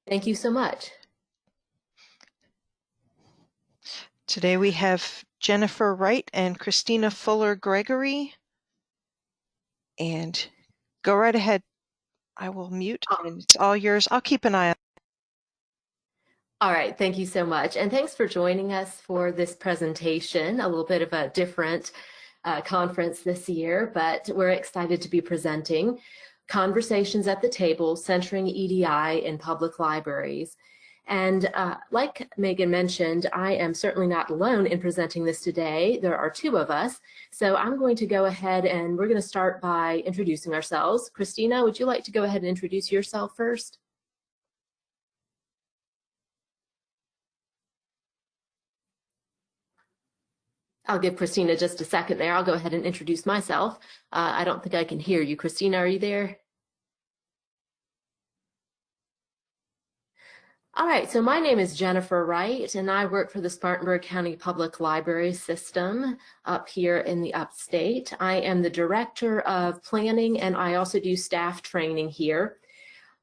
Thank you so much. Today we have Jennifer Wright and Christina Fuller-Gregory. And go right ahead. I will mute and it's all yours. I'll keep an eye on. All right, thank you so much. And thanks for joining us for this presentation, a little bit of a different conference this year, but we're excited to be presenting Conversations at the Table, Centering EDI in Public Libraries. And like Megan mentioned, I am certainly not alone in presenting this today. There are two of us. So I'm going to go ahead and we're going to start by introducing ourselves. Christina, would you like to go ahead and introduce yourself first? I'll give Christina just a second there. I'll go ahead and introduce myself. I don't think I can hear you. Christina, are you there? All right, so my name is Jennifer Wright, and I work for the Spartanburg County Public Libraries system up here in the upstate. I am the director of planning, and I also do staff training here.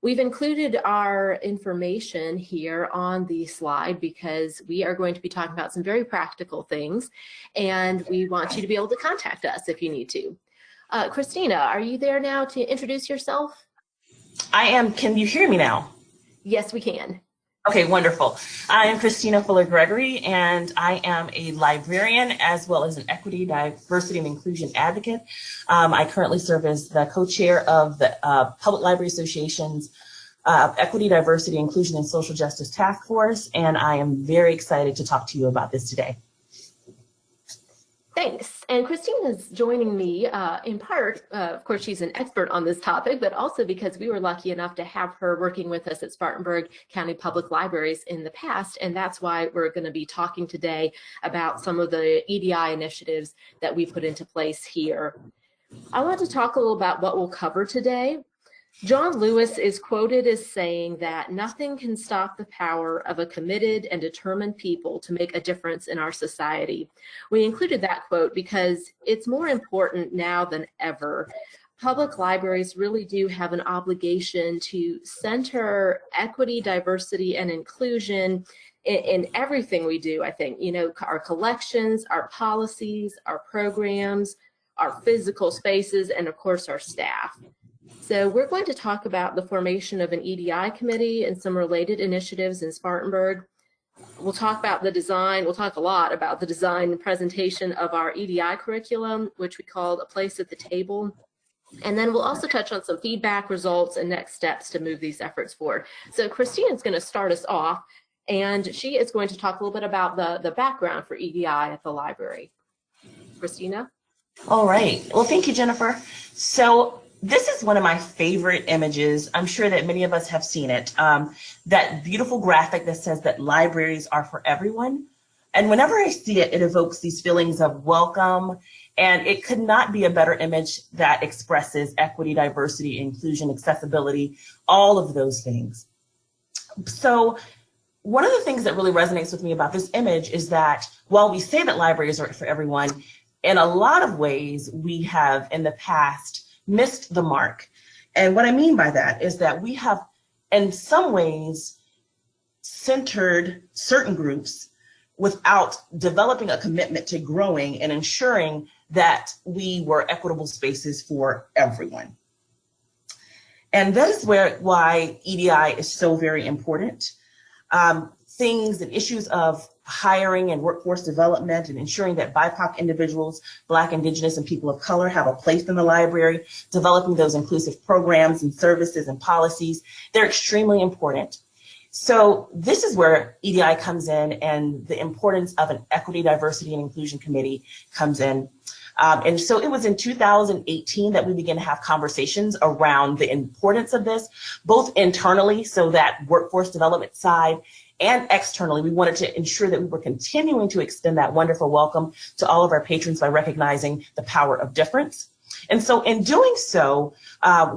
We've included our information here on the slide because we are going to be talking about some very practical things, and we want you to be able to contact us if you need to. Christina, are you there now to introduce yourself? I am. Can you hear me now? Yes, we can. Okay, wonderful. I am Christina Fuller-Gregory, and I am a librarian as well as an equity, diversity, and inclusion advocate. I currently serve as the co-chair of the Public Library Association's Equity, Diversity, Inclusion, and Social Justice Task Force, and I am very excited to talk to you about this today. Thanks. And Christina's joining me in part, of course, she's an expert on this topic, but also because we were lucky enough to have her working with us at Spartanburg County Public Libraries in the past. And that's why we're going to be talking today about some of the EDI initiatives that we put into place here. I want to talk a little about what we'll cover today. John Lewis is quoted as saying that nothing can stop the power of a committed and determined people to make a difference in our society. We included that quote because it's more important now than ever. Public libraries really do have an obligation to center equity, diversity, and inclusion in everything we do, I think. You know, our collections, our policies, our programs, our physical spaces, and of course, our staff. So we're going to talk about the formation of an EDI committee and some related initiatives in Spartanburg. We'll talk about the design. We'll talk a lot about the design and presentation of our EDI curriculum, which we called A Place at the Table. And then we'll also touch on some feedback, results, and next steps to move these efforts forward. So Christina's going to start us off, and she is going to talk a little bit about the background for EDI at the library. Christina? All right. Well, thank you, Jennifer. So this is one of my favorite images. I'm sure that many of us have seen it. That beautiful graphic that says that libraries are for everyone. And whenever I see it, it evokes these feelings of welcome. And it could not be a better image that expresses equity, diversity, inclusion, accessibility, all of those things. So one of the things that really resonates with me about this image is that while we say that libraries are for everyone, in a lot of ways, we have in the past missed the mark. And what I mean by that is that we have, in some ways, centered certain groups without developing a commitment to growing and ensuring that we were equitable spaces for everyone. And that is why EDI is so very important. Things and issues of hiring and workforce development and ensuring that BIPOC individuals, Black, Indigenous, and people of color have a place in the library, developing those inclusive programs and services and policies, they're extremely important. So this is where EDI comes in and the importance of an equity, diversity, and inclusion committee comes in. And so it was in 2018 that we began to have conversations around the importance of this, both internally, so that workforce development side, and externally. We wanted to ensure that we were continuing to extend that wonderful welcome to all of our patrons by recognizing the power of difference. And so in doing so,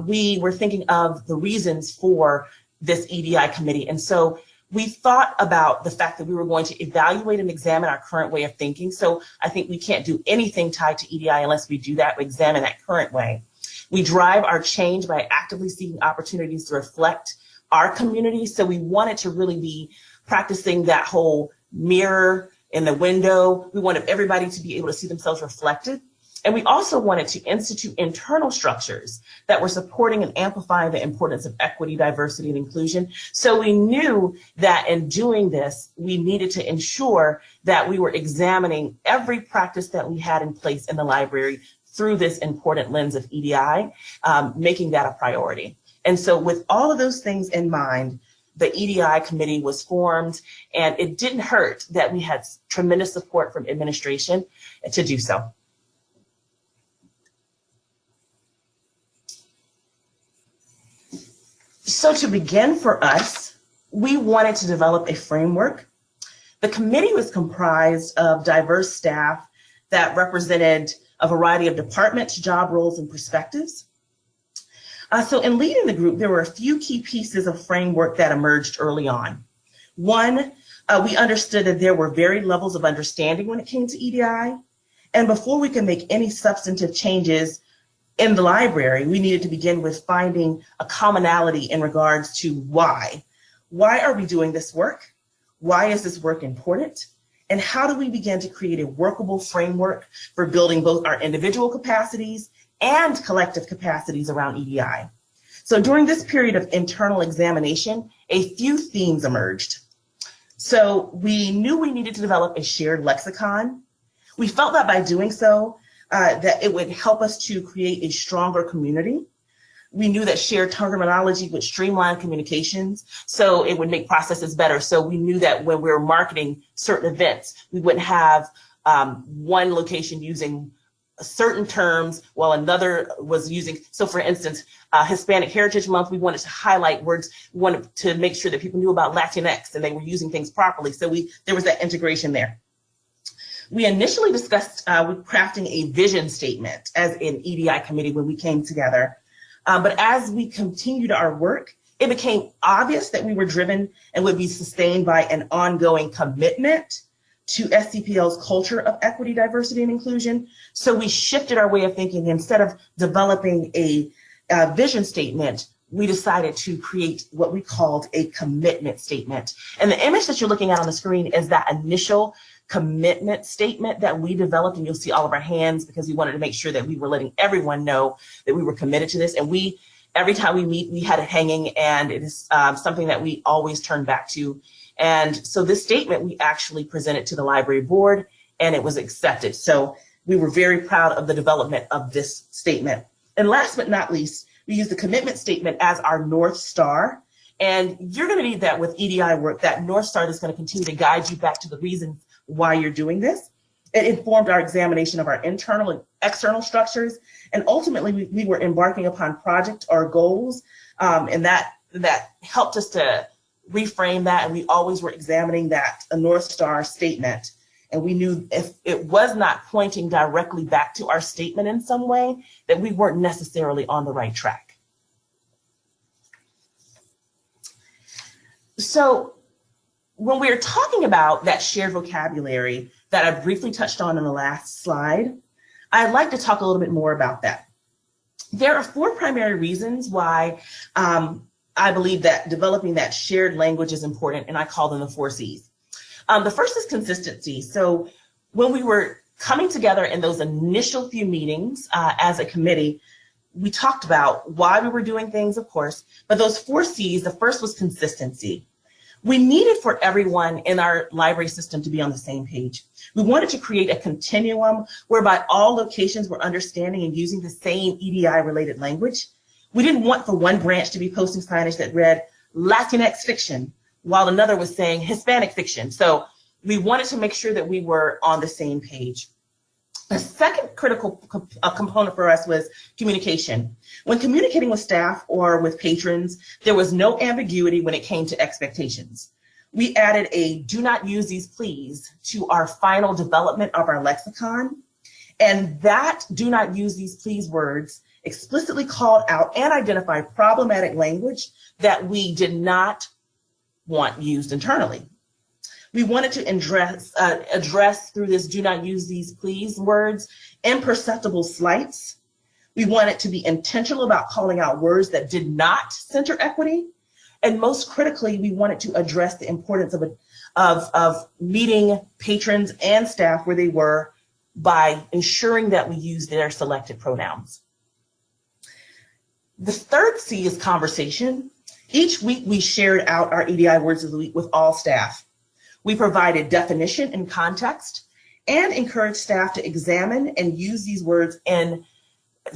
we were thinking of the reasons for this EDI committee. And so we thought about the fact that we were going to evaluate and examine our current way of thinking. So I think we can't do anything tied to EDI unless we do that, we examine that current way. We drive our change by actively seeking opportunities to reflect our community. So we wanted to really be practicing that whole mirror in the window. We wanted everybody to be able to see themselves reflected. And we also wanted to institute internal structures that were supporting and amplifying the importance of equity, diversity, and inclusion. So we knew that in doing this, we needed to ensure that we were examining every practice that we had in place in the library through this important lens of EDI, making that a priority. And so with all of those things in mind, the EDI committee was formed, and it didn't hurt that we had tremendous support from administration to do so. So to begin for us, we wanted to develop a framework. The committee was comprised of diverse staff that represented a variety of departments, job roles, and perspectives. So in leading the group, there were a few key pieces of framework that emerged early on. One, we understood that there were varied levels of understanding when it came to EDI. And before we could make any substantive changes in the library, we needed to begin with finding a commonality in regards to why. Why are we doing this work? Why is this work important? And how do we begin to create a workable framework for building both our individual capacities and collective capacities around EDI? So during this period of internal examination, a few themes emerged. So we knew we needed to develop a shared lexicon. We felt that by doing so, that it would help us to create a stronger community. We knew that shared terminology would streamline communications, so it would make processes better. So we knew that when we were marketing certain events, we wouldn't have one location using certain terms while another was using. So for instance, Hispanic Heritage Month, we wanted to highlight words, we wanted to make sure that people knew about Latinx and they were using things properly. So there was that integration there. We initially discussed crafting a vision statement as an EDI committee when we came together. But as we continued our work, it became obvious that we were driven and would be sustained by an ongoing commitment to SCPL's culture of equity, diversity, and inclusion. So we shifted our way of thinking. Instead of developing a vision statement, we decided to create what we called a commitment statement. And the image that you're looking at on the screen is that initial commitment statement that we developed, and you'll see all of our hands because we wanted to make sure that we were letting everyone know that we were committed to this. And every time we meet, we had it hanging, and it is something that we always turn back to. And so this statement, we actually presented to the library board, and it was accepted. So we were very proud of the development of this statement. And last but not least, we used the commitment statement as our North Star. And you're going to need that with EDI work, that North Star that's going to continue to guide you back to the reasons why you're doing this. It informed our examination of our internal and external structures. And ultimately, we were embarking upon project or goals. And that helped us to reframe that. And we always were examining a North Star statement. And we knew if it was not pointing directly back to our statement in some way, that we weren't necessarily on the right track. So when we're talking about that shared vocabulary that I briefly touched on in the last slide, I'd like to talk a little bit more about that. There are 4 primary reasons why I believe that developing that shared language is important, and I call them the 4 C's. The first is consistency. So when we were coming together in those initial few meetings as a committee, we talked about why we were doing things, of course, but those 4 C's, the first was consistency. We needed for everyone in our library system to be on the same page. We wanted to create a continuum whereby all locations were understanding and using the same EDI-related language. We didn't want for one branch to be posting signage that read Latinx fiction, while another was saying Hispanic fiction. So we wanted to make sure that we were on the same page. A second critical component for us was communication. When communicating with staff or with patrons, there was no ambiguity when it came to expectations. We added a "do not use these please" to our final development of our lexicon. And that "do not use these please" words explicitly called out and identified problematic language that we did not want used internally. We wanted to address through this "do not use these please" words imperceptible slights. We wanted to be intentional about calling out words that did not center equity, And most critically, we wanted to address the importance of meeting patrons and staff where they were by ensuring that we use their selected pronouns. The third C is conversation. Each week we shared out our EDI words of the week with all staff. We provided definition and context and encouraged staff to examine and use these words in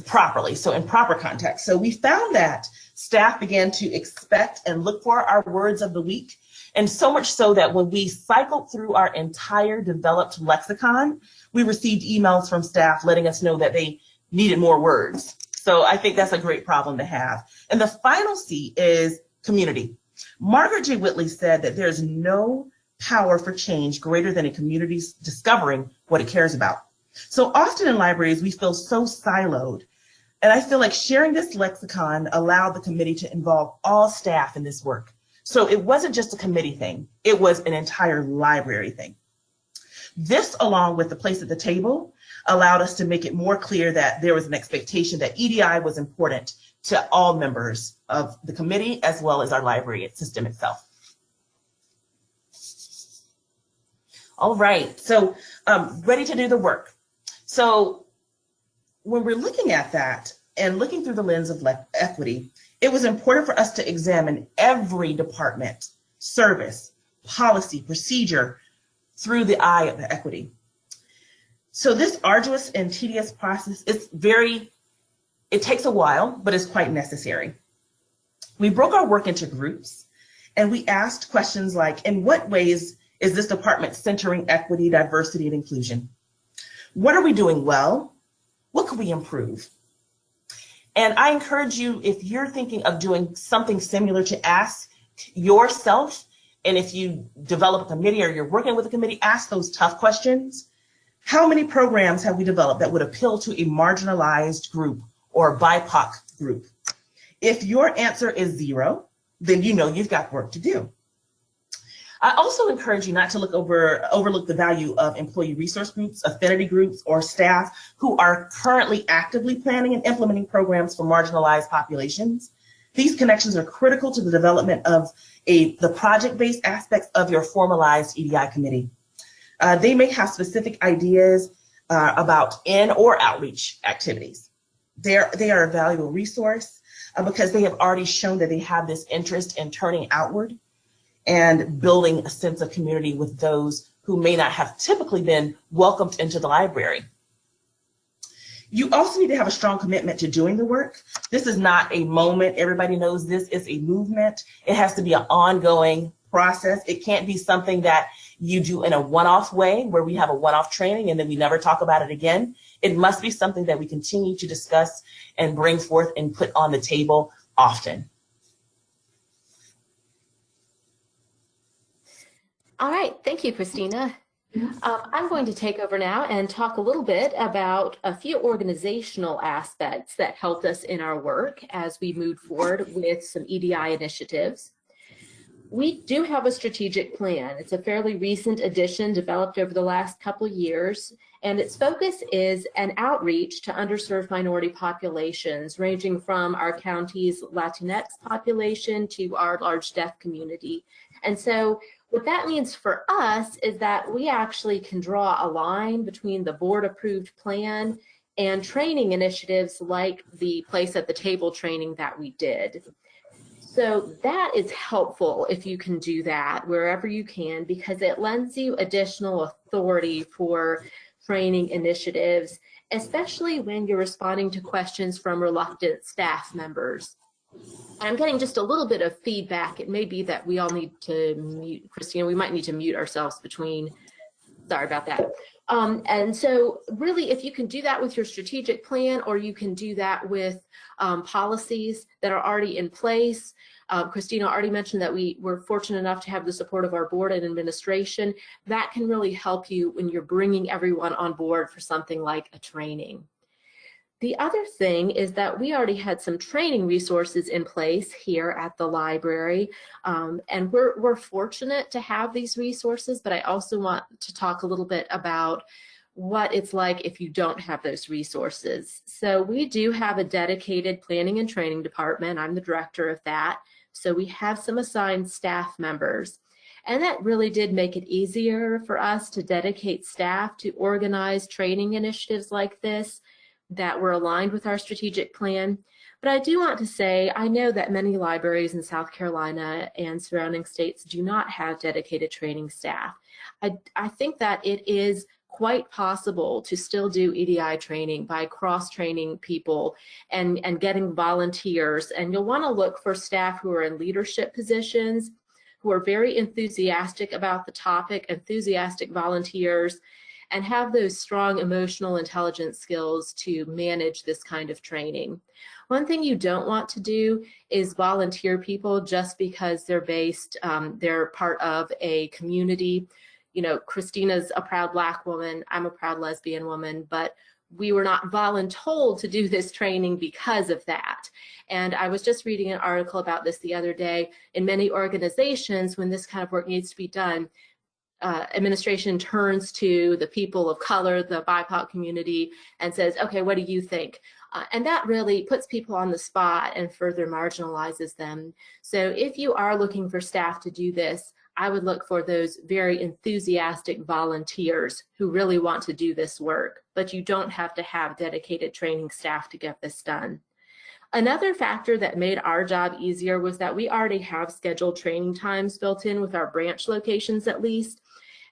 properly, so in proper context. So we found that staff began to expect and look for our words of the week, and so much so that when we cycled through our entire developed lexicon, we received emails from staff letting us know that they needed more words. So I think that's a great problem to have. And the final C is community. Margaret J. Whitley said that there's no power for change greater than a community's discovering what it cares about. So often in libraries, we feel so siloed. And I feel like sharing this lexicon allowed the committee to involve all staff in this work. So it wasn't just a committee thing, it was an entire library thing. This, along with the place at the table, allowed us to make it more clear that there was an expectation that EDI was important to all members of the committee as well as our library system itself. All right, so ready to do the work. So when we're looking at that and looking through the lens of equity, it was important for us to examine every department, service, policy, procedure through the eye of the equity. So this arduous and tedious process, it takes a while, but it's quite necessary. We broke our work into groups and we asked questions like, in what ways is this department centering equity, diversity, and inclusion? What are we doing well? What can we improve? And I encourage you, if you're thinking of doing something similar, to ask yourself, and if you develop a committee or you're working with a committee, ask those tough questions. How many programs have we developed that would appeal to a marginalized group or BIPOC group? If your answer is 0, then you know you've got work to do. I also encourage you not to overlook the value of employee resource groups, affinity groups, or staff who are currently actively planning and implementing programs for marginalized populations. These connections are critical to the development of the project-based aspects of your formalized EDI committee. They may have specific ideas about in or outreach activities. They are a valuable resource because they have already shown that they have this interest in turning outward and building a sense of community with those who may not have typically been welcomed into the library. You also need to have a strong commitment to doing the work. This is not a moment. Everybody knows this is a movement. It has to be an ongoing process. It can't be something that you do in a one-off way where we have a one-off training and then we never talk about it again. It must be something that we continue to discuss and bring forth and put on the table often. All right, thank you, Christina. I'm going to take over now and talk a little bit about a few organizational aspects that helped us in our work as we moved forward with some EDI initiatives. We do have a strategic plan. It's a fairly recent addition developed over the last couple of years, and its focus is an outreach to underserved minority populations, ranging from our county's Latinx population to our large deaf community. And so what that means for us is that we actually can draw a line between the board-approved plan and training initiatives like the place at the table training that we did. So that is helpful if you can do that wherever you can, because it lends you additional authority for training initiatives, especially when you're responding to questions from reluctant staff members. I'm getting just a little bit of feedback. It may be that we all need to mute, Christina, we might need to mute ourselves between, sorry about that. And so really, if you can do that with your strategic plan, or you can do that with policies that are already in place. Christina already mentioned that we were fortunate enough to have the support of our board and administration. That can really help you when you're bringing everyone on board for something like a training. The other thing is that we already had some training resources in place here at the library, and we're fortunate to have these resources, but I also want to talk a little bit about what it's like if you don't have those resources. So we do have a dedicated planning and training department. I'm the director of that. So we have some assigned staff members. And that really did make it easier for us to dedicate staff to organize training initiatives like this that were aligned with our strategic plan. But I do want to say, I know that many libraries in South Carolina and surrounding states do not have dedicated training staff. I think that it is quite possible to still do EDI training by cross-training people and getting volunteers. And you'll want to look for staff who are in leadership positions, who are very enthusiastic about the topic, enthusiastic volunteers, and have those strong emotional intelligence skills to manage this kind of training. One thing you don't want to do is volunteer people just because they're part of a community. You know, Christina's a proud Black woman, I'm a proud lesbian woman, but we were not voluntold to do this training because of that. And I was just reading an article about this the other day. In many organizations, when this kind of work needs to be done, administration turns to the people of color, the BIPOC community, and says, okay, what do you think? And that really puts people on the spot and further marginalizes them. So if you are looking for staff to do this, I would look for those very enthusiastic volunteers who really want to do this work, but you don't have to have dedicated training staff to get this done. Another factor that made our job easier was that we already have scheduled training times built in with our branch locations at least.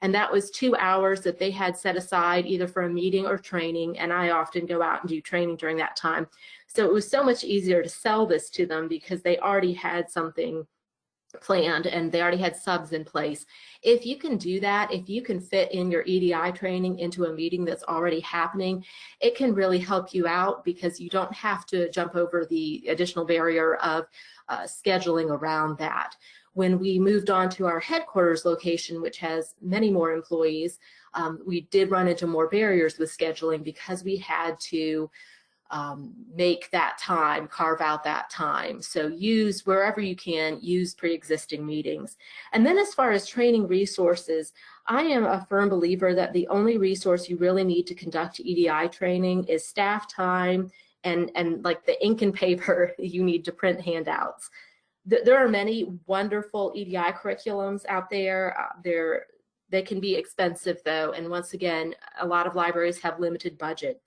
And that was 2 hours that they had set aside either for a meeting or training. And I often go out and do training during that time. So it was so much easier to sell this to them because they already had something planned and they already had subs in place. If you can do that, if you can fit in your EDI training into a meeting that's already happening, it can really help you out because you don't have to jump over the additional barrier of scheduling around that. When we moved on to our headquarters location, which has many more employees, we did run into more barriers with scheduling because we had to make that time, carve out that time. So use wherever you can, use pre-existing meetings. And then as far as training resources, I am a firm believer that the only resource you really need to conduct EDI training is staff time and like the ink and paper you need to print handouts. There are many wonderful EDI curriculums out there. They can be expensive though, and once again, a lot of libraries have limited budget.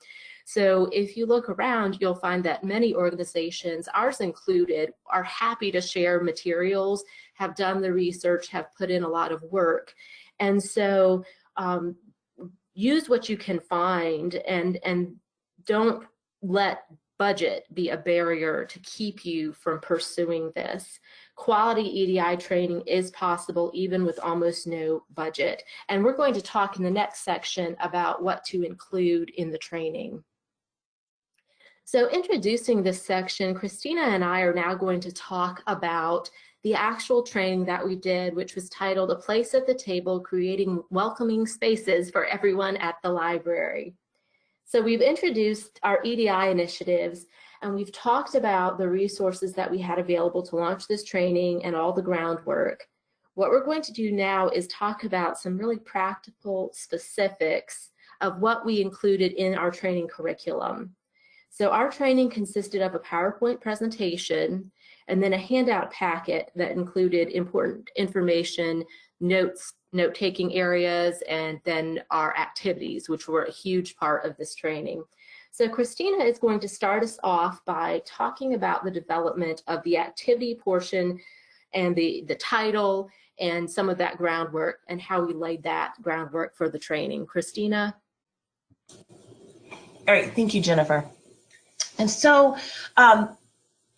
So if you look around, you'll find that many organizations, ours included, are happy to share materials, have done the research, have put in a lot of work. And so use what you can find and don't let budget be a barrier to keep you from pursuing this. Quality EDI training is possible even with almost no budget. And we're going to talk in the next section about what to include in the training. So introducing this section, Christina and I are now going to talk about the actual training that we did, which was titled A Place at the Table, Creating Welcoming Spaces for Everyone at the Library. So we've introduced our EDI initiatives, and we've talked about the resources that we had available to launch this training and all the groundwork. What we're going to do now is talk about some really practical specifics of what we included in our training curriculum. So our training consisted of a PowerPoint presentation and then a handout packet that included important information, notes, note-taking areas, and then our activities, which were a huge part of this training. So Christina is going to start us off by talking about the development of the activity portion and the title and some of that groundwork and how we laid that groundwork for the training. Christina? All right, thank you, Jennifer. And so I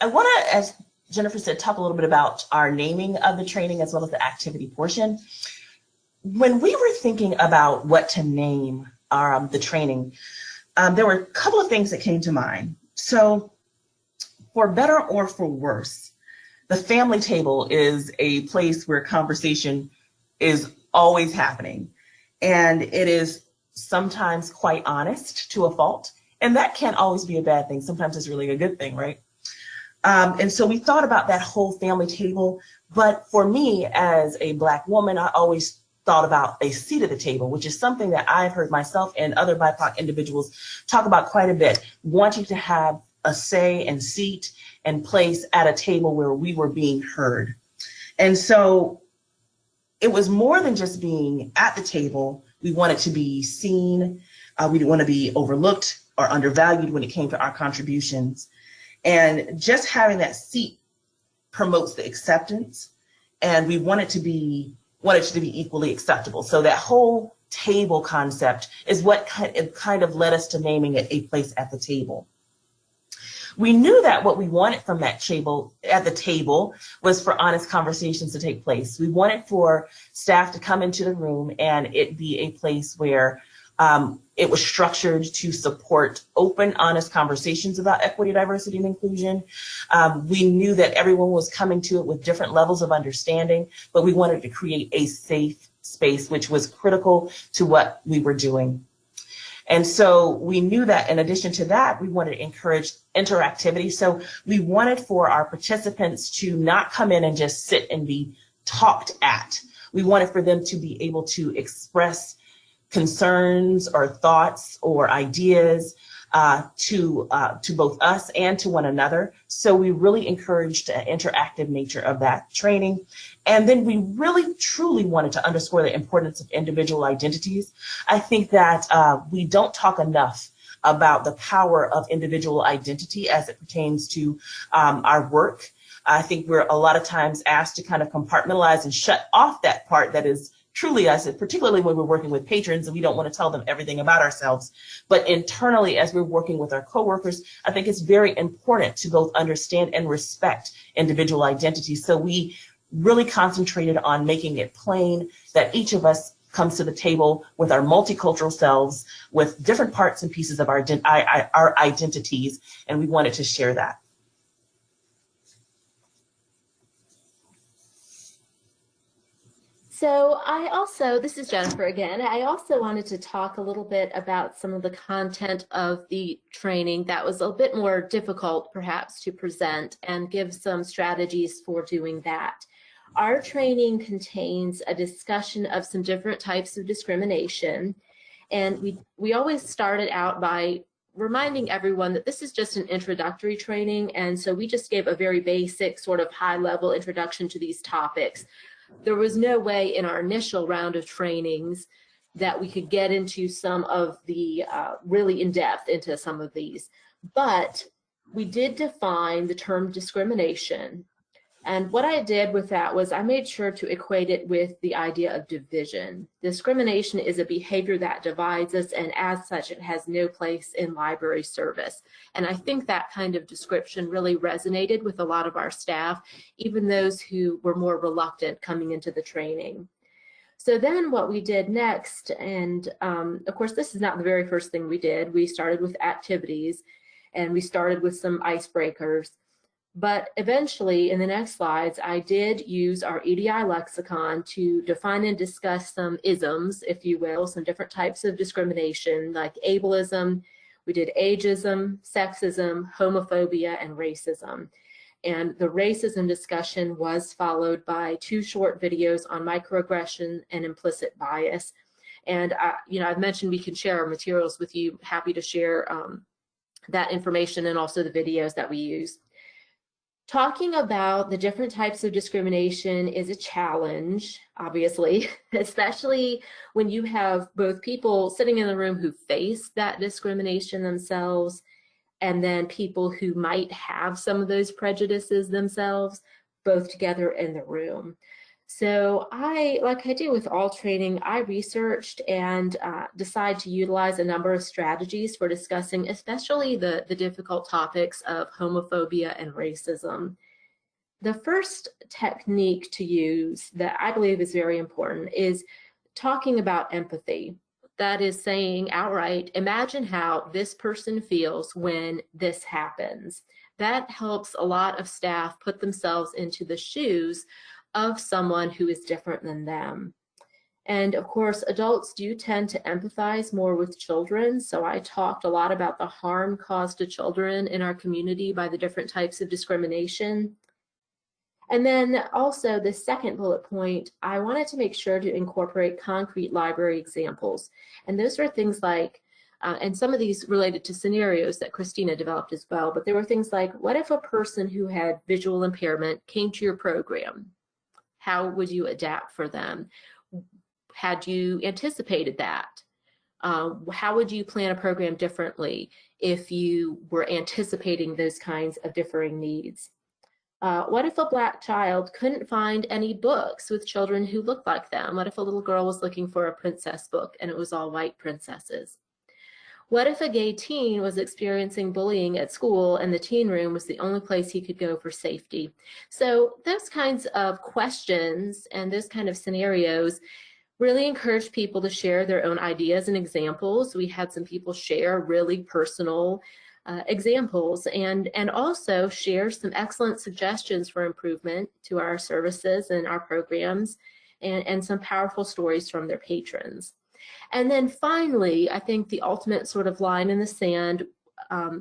want to, as Jennifer said, talk a little bit about our naming of the training as well as the activity portion. When we were thinking about what to name the training, there were a couple of things that came to mind. So for better or for worse, the family table is a place where conversation is always happening. And it is sometimes quite honest to a fault. And that can't always be a bad thing. Sometimes it's really a good thing, right? And so we thought about that whole family table. But for me, as a Black woman, I always thought about a seat at the table, which is something that I've heard myself and other BIPOC individuals talk about quite a bit, wanting to have a say and seat and place at a table where we were being heard. And so it was more than just being at the table. We wanted to be seen. We didn't want to be overlooked or undervalued when it came to our contributions. And just having that seat promotes the acceptance, and we want it to be equally acceptable. So that whole table concept is what kind of led us to naming it A Place at the Table. We knew that what we wanted from that table at the table was for honest conversations to take place. We wanted for staff to come into the room and it be a place where it was structured to support open, honest conversations about equity, diversity, and inclusion. We knew that everyone was coming to it with different levels of understanding, but we wanted to create a safe space, which was critical to what we were doing. And so we knew that in addition to that, we wanted to encourage interactivity. So we wanted for our participants to not come in and just sit and be talked at. We wanted for them to be able to express concerns or thoughts or ideas to both us and to one another. So we really encouraged the interactive nature of that training. And then we really truly wanted to underscore the importance of individual identities. I think that we don't talk enough about the power of individual identity as it pertains to our work. I think we're a lot of times asked to kind of compartmentalize and shut off that part that is truly us, particularly when we're working with patrons and we don't want to tell them everything about ourselves. But internally, as we're working with our coworkers, I think it's very important to both understand and respect individual identities. So we really concentrated on making it plain that each of us comes to the table with our multicultural selves, with different parts and pieces of our identities, and we wanted to share that. So this is Jennifer again, I also wanted to talk a little bit about some of the content of the training that was a bit more difficult perhaps to present and give some strategies for doing that. Our training contains a discussion of some different types of discrimination, and we always started out by reminding everyone that this is just an introductory training, and so we just gave a very basic sort of high-level introduction to these topics. There was no way in our initial round of trainings that we could get into some of the really in-depth into some of these, but we did define the term discrimination. And what I did with that was I made sure to equate it with the idea of division. Discrimination is a behavior that divides us, and as such, it has no place in library service. And I think that kind of description really resonated with a lot of our staff, even those who were more reluctant coming into the training. So then what we did next, and of course, this is not the very first thing we did. We started with activities, and we started with some icebreakers. But eventually, in the next slides, I did use our EDI lexicon to define and discuss some isms, if you will, some different types of discrimination like ableism. We did ageism, sexism, homophobia, and racism. And the racism discussion was followed by 2 short videos on microaggression and implicit bias. And I've mentioned we can share our materials with you. Happy to share that information and also the videos that we use. Talking about the different types of discrimination is a challenge, obviously, especially when you have both people sitting in the room who face that discrimination themselves, and then people who might have some of those prejudices themselves, both together in the room. So like I do with all training, I researched and decided to utilize a number of strategies for discussing especially the difficult topics of homophobia and racism. The first technique to use that I believe is very important is talking about empathy. That is saying outright, imagine how this person feels when this happens. That helps a lot of staff put themselves into the shoes of someone who is different than them. And of course, adults do tend to empathize more with children. So I talked a lot about the harm caused to children in our community by the different types of discrimination. And then also the second bullet point, I wanted to make sure to incorporate concrete library examples. And those are things like, and some of these related to scenarios that Christina developed as well, but there were things like, what if a person who had visual impairment came to your program? How would you adapt for them? Had you anticipated that? How would you plan a program differently if you were anticipating those kinds of differing needs? What if a Black child couldn't find any books with children who looked like them? What if a little girl was looking for a princess book and it was all white princesses? What if a gay teen was experiencing bullying at school and the teen room was the only place he could go for safety? So those kinds of questions and those kind of scenarios really encouraged people to share their own ideas and examples. We had some people share really personal examples and also share some excellent suggestions for improvement to our services and our programs, and some powerful stories from their patrons. And then finally, I think the ultimate sort of line in the sand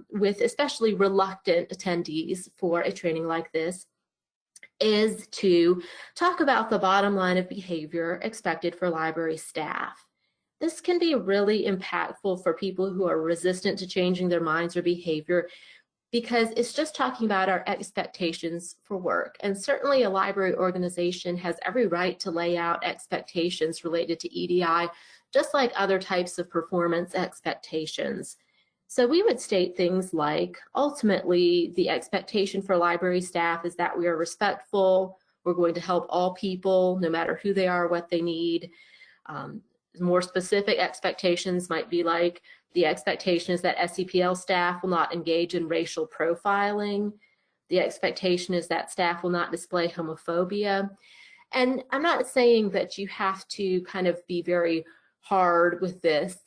with especially reluctant attendees for a training like this is to talk about the bottom line of behavior expected for library staff. This can be really impactful for people who are resistant to changing their minds or behavior, because it's just talking about our expectations for work. And certainly a library organization has every right to lay out expectations related to EDI, just like other types of performance expectations. So we would state things like, ultimately, the expectation for library staff is that we are respectful, we're going to help all people, no matter who they are, what they need. More specific expectations might be like, the expectation is that SCPL staff will not engage in racial profiling. The expectation is that staff will not display homophobia. And I'm not saying that you have to kind of be very hard with this,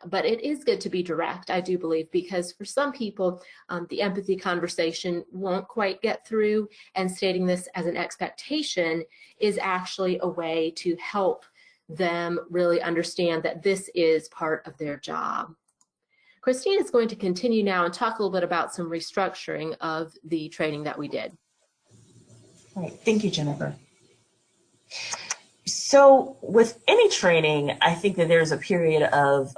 but it is good to be direct, I do believe, because for some people, the empathy conversation won't quite get through, and stating this as an expectation is actually a way to help them really understand that this is part of their job. Christina is going to continue now and talk a little bit about some restructuring of the training that we did. All right, thank you, Jennifer. So with any training, I think that there's a period of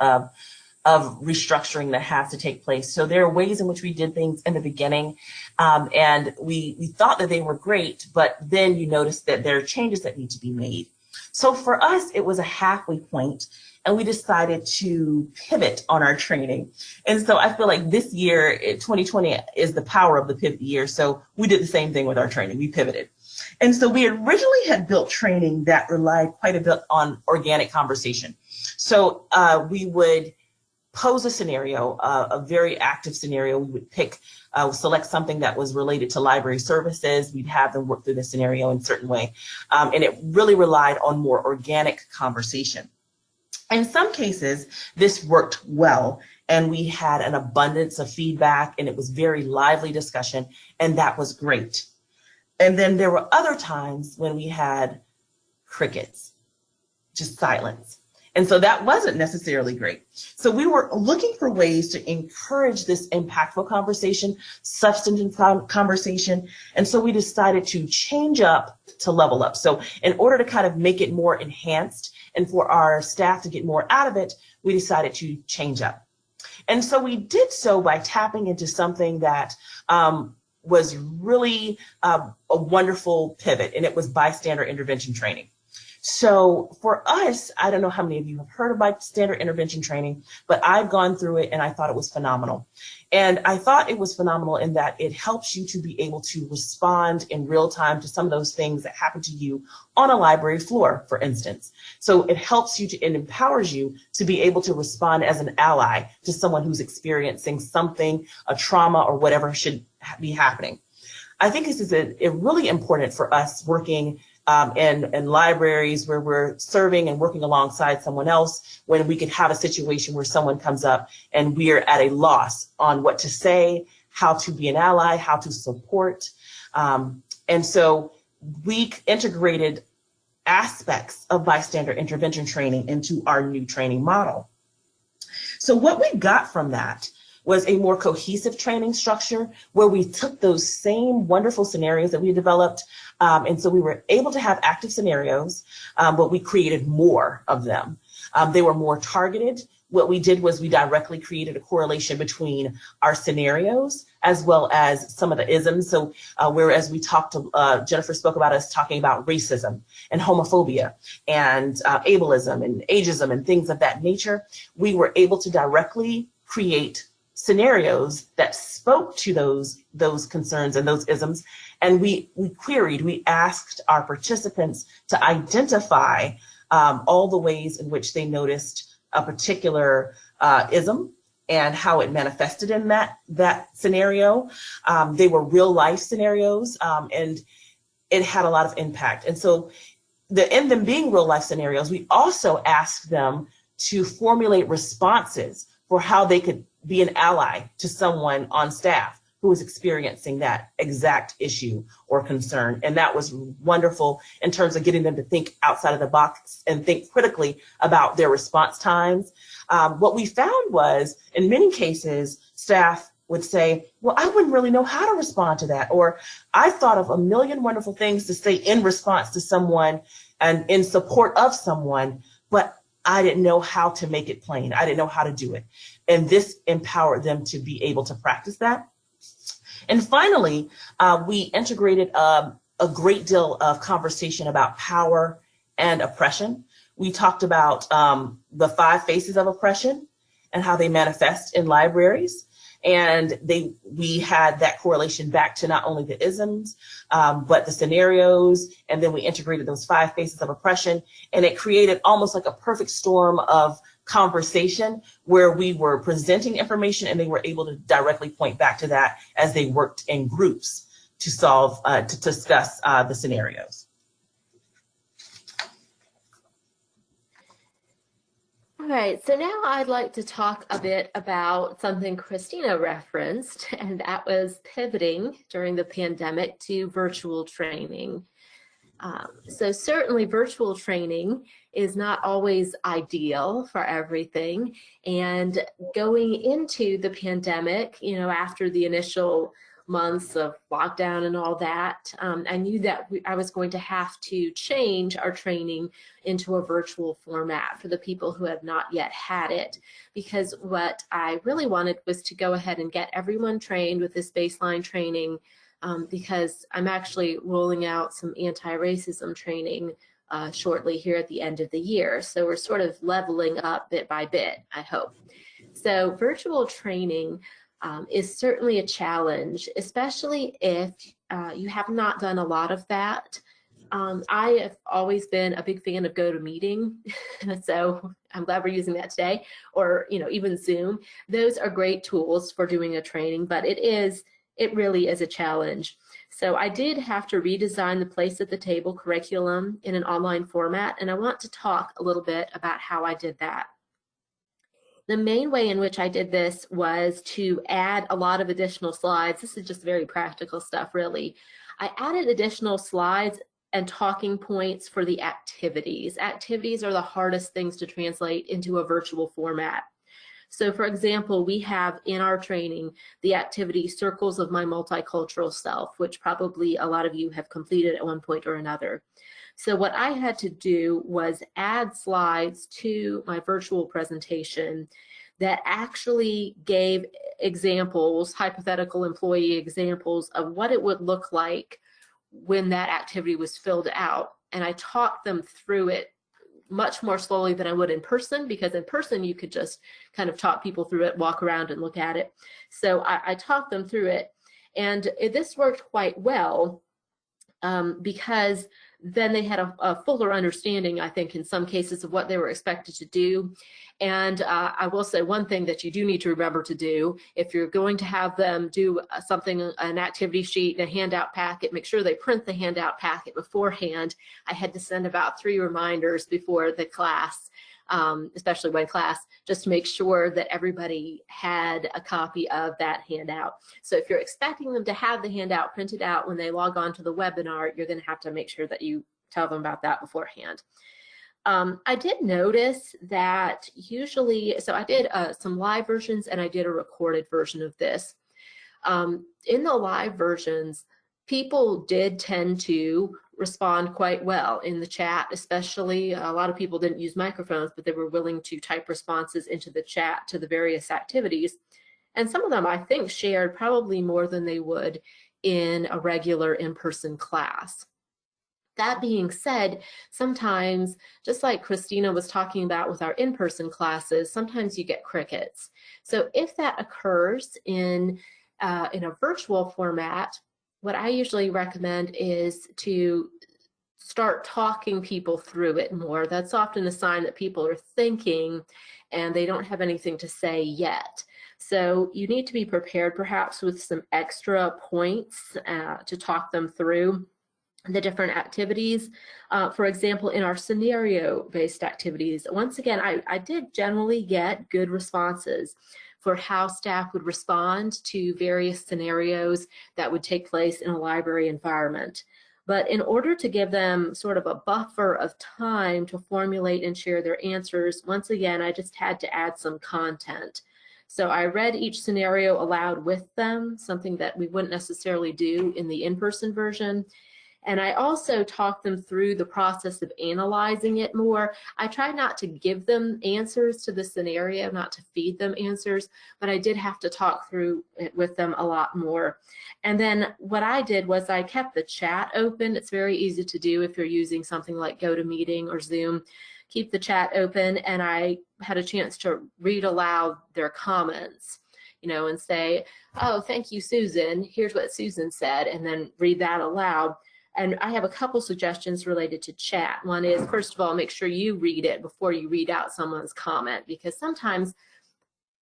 restructuring that has to take place. So there are ways in which we did things in the beginning, and we thought that they were great, but then you notice that there are changes that need to be made. So for us, it was a halfway point, and we decided to pivot on our training. And so I feel like this year, 2020, is the power of the pivot year. So we did the same thing with our training. We pivoted. And so we originally had built training that relied quite a bit on organic conversation. So we would pose a scenario, a very active scenario. We would pick, select something that was related to library services. We'd have them work through the scenario in a certain way. And it really relied on more organic conversation. In some cases, this worked well, and we had an abundance of feedback, and it was very lively discussion, and that was great. And then there were other times when we had crickets, just silence. And so that wasn't necessarily great. So we were looking for ways to encourage this impactful conversation, substantive conversation. And so we decided to change up to level up. So in order to kind of make it more enhanced and for our staff to get more out of it, we decided to change up. And so we did so by tapping into something that was really a wonderful pivot, and it was bystander intervention training. So for us, I don't know how many of you have heard of bystander intervention training, but I've gone through it and I thought it was phenomenal. And I thought it was phenomenal in that it helps you to be able to respond in real time to some of those things that happen to you on a library floor, for instance. So it helps you to, it empowers you to be able to respond as an ally to someone who's experiencing something, a trauma or whatever should be happening. I think this is really important for us working in libraries where we're serving and working alongside someone else, when we could have a situation where someone comes up and we are at a loss on what to say, how to be an ally, how to support. And so we integrated aspects of bystander intervention training into our new training model. So what we got from that was a more cohesive training structure where we took those same wonderful scenarios that we developed And so we were able to have active scenarios, but we created more of them. They were more targeted. What we did was we directly created a correlation between our scenarios as well as some of the isms. So whereas we talked, Jennifer spoke about us talking about racism and homophobia and ableism and ageism and things of that nature, we were able to directly create scenarios that spoke to those concerns and those isms. And we asked our participants to identify all the ways in which they noticed a particular ism and how it manifested in that scenario. They were real life scenarios, and it had a lot of impact. And so in them being real life scenarios, we also asked them to formulate responses for how they could be an ally to someone on staff who was experiencing that exact issue or concern. And that was wonderful in terms of getting them to think outside of the box and think critically about their response times. What we found was, in many cases, staff would say, well, I wouldn't really know how to respond to that. Or I thought of a million wonderful things to say in response to someone and in support of someone, but I didn't know how to make it plain. I didn't know how to do it. And this empowered them to be able to practice that. And finally, we integrated a great deal of conversation about power and oppression. We talked about the 5 faces of oppression and how they manifest in libraries. And we had that correlation back to not only the isms, but the scenarios. And then we integrated those 5 faces of oppression. And it created almost like a perfect storm of conversation where we were presenting information and they were able to directly point back to that as they worked in groups to solve, to discuss the scenarios. All right, so now I'd like to talk a bit about something Christina referenced, and that was pivoting during the pandemic to virtual training. So certainly virtual training is not always ideal for everything. And going into the pandemic, after the initial months of lockdown and all that, I knew that I was going to have to change our training into a virtual format for the people who have not yet had it, because what I really wanted was to go ahead and get everyone trained with this baseline training, because I'm actually rolling out some anti-racism training shortly here at the end of the year. So we're sort of leveling up bit by bit, I hope. So virtual training is certainly a challenge, especially if you have not done a lot of that. I have always been a big fan of GoToMeeting, so I'm glad we're using that today, or even Zoom. Those are great tools for doing a training, but it really is a challenge. So I did have to redesign the place at the table curriculum in an online format, and I want to talk a little bit about how I did that. The main way in which I did this was to add a lot of additional slides. This is just very practical stuff, really. I added additional slides and talking points for the activities. Activities are the hardest things to translate into a virtual format. So for example, we have in our training the activity Circles of My Multicultural Self, which probably a lot of you have completed at one point or another. So what I had to do was add slides to my virtual presentation that actually gave examples, hypothetical employee examples of what it would look like when that activity was filled out. And I talked them through it much more slowly than I would in person, because in person you could just kind of talk people through it, walk around and look at it. So I talked them through it, and this worked quite well because then they had a fuller understanding, I think, in some cases of what they were expected to do. And I will say one thing that you do need to remember to do, if you're going to have them do something, an activity sheet, a handout packet, make sure they print the handout packet beforehand. I had to send about 3 reminders before the class, especially when class, just to make sure that everybody had a copy of that handout. So if you're expecting them to have the handout printed out when they log on to the webinar, you're going to have to make sure that you tell them about that beforehand. I did notice that usually, so I did some live versions and I did a recorded version of this. In the live versions, people did tend to respond quite well in the chat, especially a lot of people didn't use microphones, but they were willing to type responses into the chat to the various activities. And some of them, I think, shared probably more than they would in a regular in-person class. That being said, sometimes, just like Christina was talking about with our in-person classes, sometimes you get crickets. So if that occurs in a virtual format, what I usually recommend is to start talking people through it more. That's often a sign that people are thinking and they don't have anything to say yet. So you need to be prepared perhaps with some extra points to talk them through the different activities. For example, in our scenario-based activities, once again, I did generally get good responses for how staff would respond to various scenarios that would take place in a library environment. But in order to give them sort of a buffer of time to formulate and share their answers, once again, I just had to add some content. So I read each scenario aloud with them, something that we wouldn't necessarily do in the in-person version. And I also talked them through the process of analyzing it more. I tried not to give them answers to the scenario, not to feed them answers, but I did have to talk through it with them a lot more. And then what I did was I kept the chat open. It's very easy to do if you're using something like GoToMeeting or Zoom. Keep the chat open, and I had a chance to read aloud their comments, you know, and say, oh, thank you, Susan. Here's what Susan said, and then read that aloud. And I have a couple suggestions related to chat. One is, first of all, make sure you read it before you read out someone's comment, because sometimes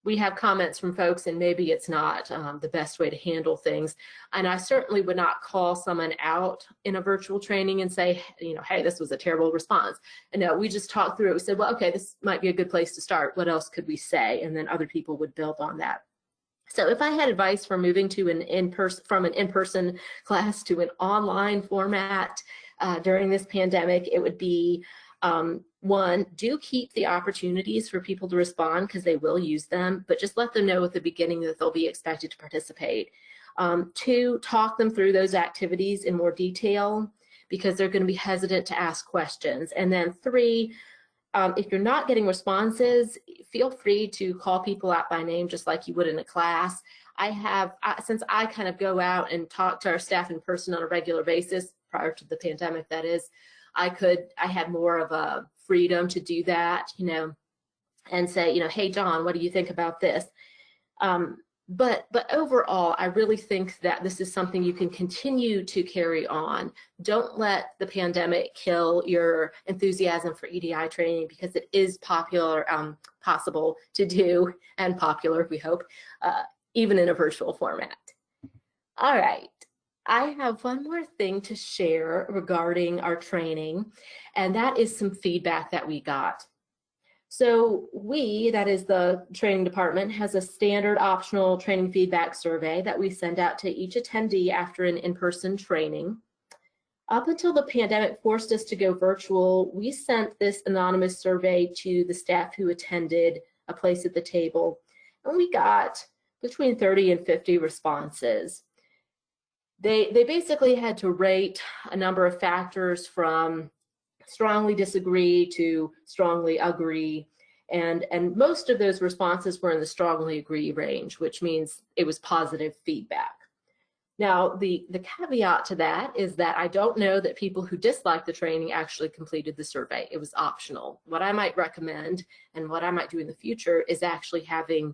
we have comments from folks and maybe it's not the best way to handle things. And I certainly would not call someone out in a virtual training and say, you know, hey, this was a terrible response. And no, we just talked through it. We said, well, okay, this might be a good place to start. What else could we say? And then other people would build on that. So if I had advice for moving to from an in-person class to an online format during this pandemic, it would be, one, do keep the opportunities for people to respond, because they will use them, but just let them know at the beginning that they'll be expected to participate. Two, talk them through those activities in more detail, because they're going to be hesitant to ask questions. And then three, if you're not getting responses, feel free to call people out by name just like you would in a class. Since I kind of go out and talk to our staff in person on a regular basis, prior to the pandemic that is, I had more of a freedom to do that, you know, and say, you know, hey, John, what do you think about this? But overall, I really think that this is something you can continue to carry on. Don't let the pandemic kill your enthusiasm for EDI training, because it is possible to do, and popular, we hope, even in a virtual format. All right. I have one more thing to share regarding our training, and that is some feedback that we got. So we, that is the training department, has a standard optional training feedback survey that we send out to each attendee after an in-person training. Up until the pandemic forced us to go virtual, we sent this anonymous survey to the staff who attended a place at the table, and we got between 30 and 50 responses. They basically had to rate a number of factors from strongly disagree to strongly agree, and most of those responses were in the strongly agree range, which means it was positive feedback. Now, the caveat to that is that I don't know that people who disliked the training actually completed the survey. It was optional. What I might recommend and what I might do in the future is actually having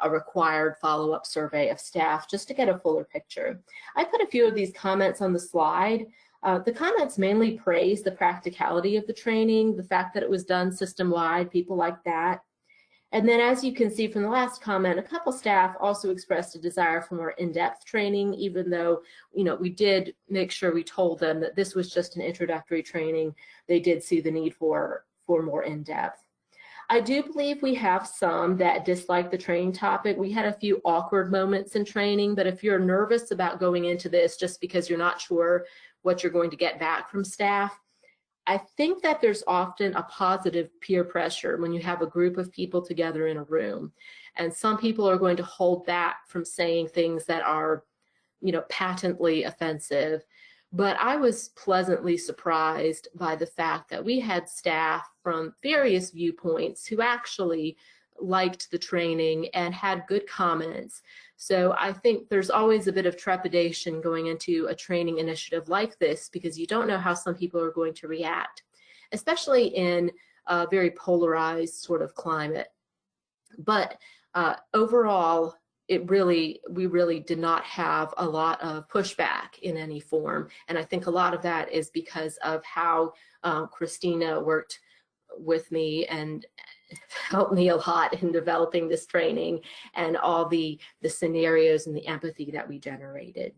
a required follow-up survey of staff just to get a fuller picture. I put a few of these comments on the slide. The comments mainly praise the practicality of the training, the fact that it was done system-wide, people like that. And then, as you can see from the last comment, a couple staff also expressed a desire for more in-depth training, even though, you know, we did make sure we told them that this was just an introductory training. They did see the need for more in-depth. I do believe we have some that dislike the training topic. We had a few awkward moments in training, but if you're nervous about going into this just because you're not sure what you're going to get back from staff, I think that there's often a positive peer pressure when you have a group of people together in a room. And some people are going to hold back from saying things that are patently offensive. But I was pleasantly surprised by the fact that we had staff from various viewpoints who actually liked the training and had good comments. So I think there's always a bit of trepidation going into a training initiative like this, because you don't know how some people are going to react, especially in a very polarized sort of climate. But overall, we really did not have a lot of pushback in any form. And I think a lot of that is because of how Christina worked with me and helped me a lot in developing this training and all the scenarios and the empathy that we generated.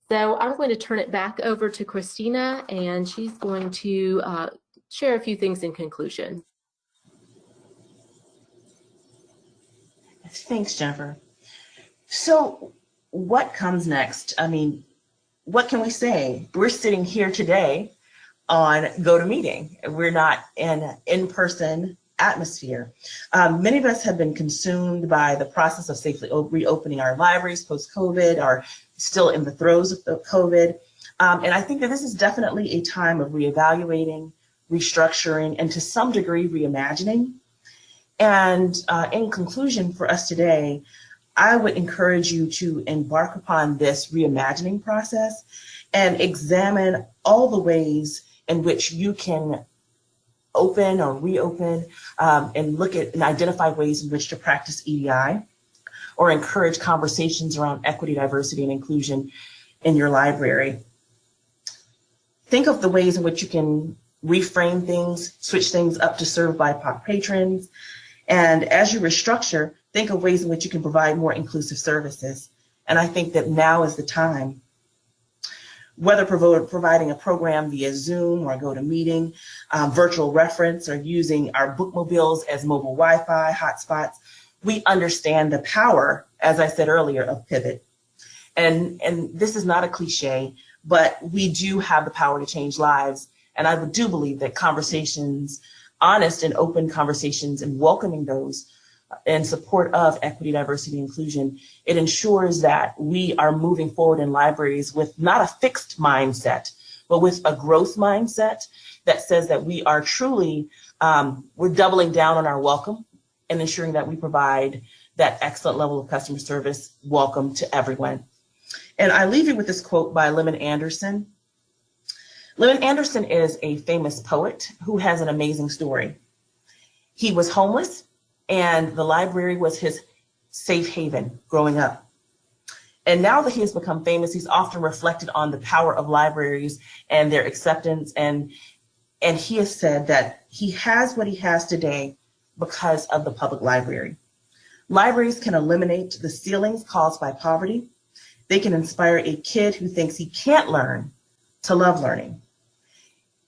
So I'm going to turn it back over to Christina, and she's going to share a few things in conclusion. Thanks, Jennifer. So what comes next? I mean, what can we say? We're sitting here today on GoToMeeting. We're not in in-person atmosphere. Many of us have been consumed by the process of safely reopening our libraries post-COVID, or still in the throes of COVID. And I think that this is definitely a time of reevaluating, restructuring, and to some degree, reimagining. And in conclusion for us today, I would encourage you to embark upon this reimagining process and examine all the ways in which you can open or reopen and look at and identify ways in which to practice EDI or encourage conversations around equity, diversity, and inclusion in your library. Think of the ways in which you can reframe things, switch things up to serve BIPOC patrons. And as you restructure, think of ways in which you can provide more inclusive services. And I think that now is the time. Whether providing a program via Zoom or GoToMeeting, virtual reference, or using our bookmobiles as mobile Wi-Fi hotspots, we understand the power, as I said earlier, of pivot. And this is not a cliche, but we do have the power to change lives. And I do believe that conversations, honest and open conversations, and welcoming those in support of equity, diversity, inclusion, it ensures that we are moving forward in libraries with not a fixed mindset, but with a growth mindset that says that we are truly, we're doubling down on our welcome and ensuring that we provide that excellent level of customer service welcome to everyone. And I leave you with this quote by Lemon Anderson. Lemon Anderson is a famous poet who has an amazing story. He was homeless, and the library was his safe haven growing up. And now that he has become famous, he's often reflected on the power of libraries and their acceptance. And he has said that he has what he has today because of the public library. Libraries can eliminate the ceilings caused by poverty. They can inspire a kid who thinks he can't learn to love learning.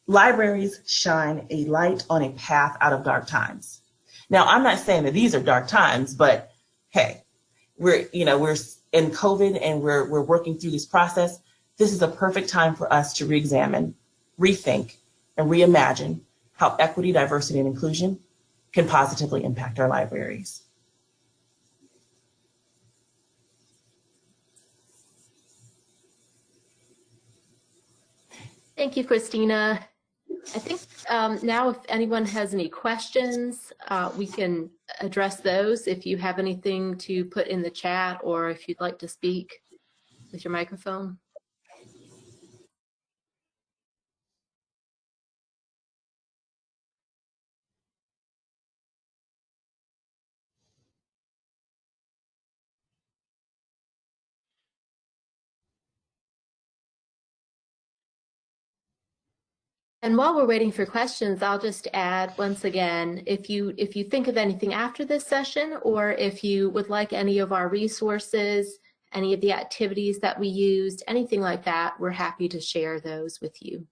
Libraries shine a light on a path out of dark times. Now, I'm not saying that these are dark times, but hey, we're in COVID and we're working through this process. This is a perfect time for us to reexamine, rethink, and reimagine how equity, diversity, and inclusion can positively impact our libraries. Thank you, Christina. I think now if anyone has any questions, we can address those. If you have anything to put in the chat, or if you'd like to speak with your microphone. And while we're waiting for questions, I'll just add once again, if you think of anything after this session, or if you would like any of our resources, any of the activities that we used, anything like that, we're happy to share those with you.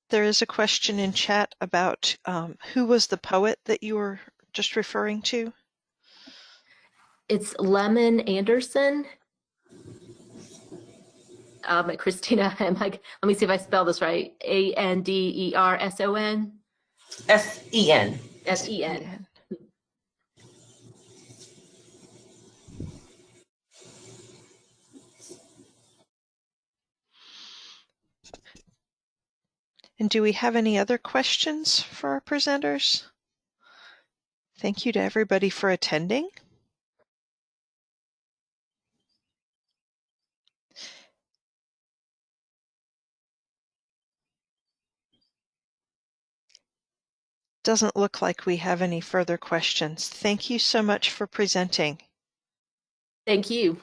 There is a question in chat about who was the poet that you were just referring to? It's Lemon Anderson. Christina, let me see if I spell this right. Anderson? S-E-N. S-E-N. And do we have any other questions for our presenters? Thank you to everybody for attending. Doesn't look like we have any further questions. Thank you so much for presenting. Thank you.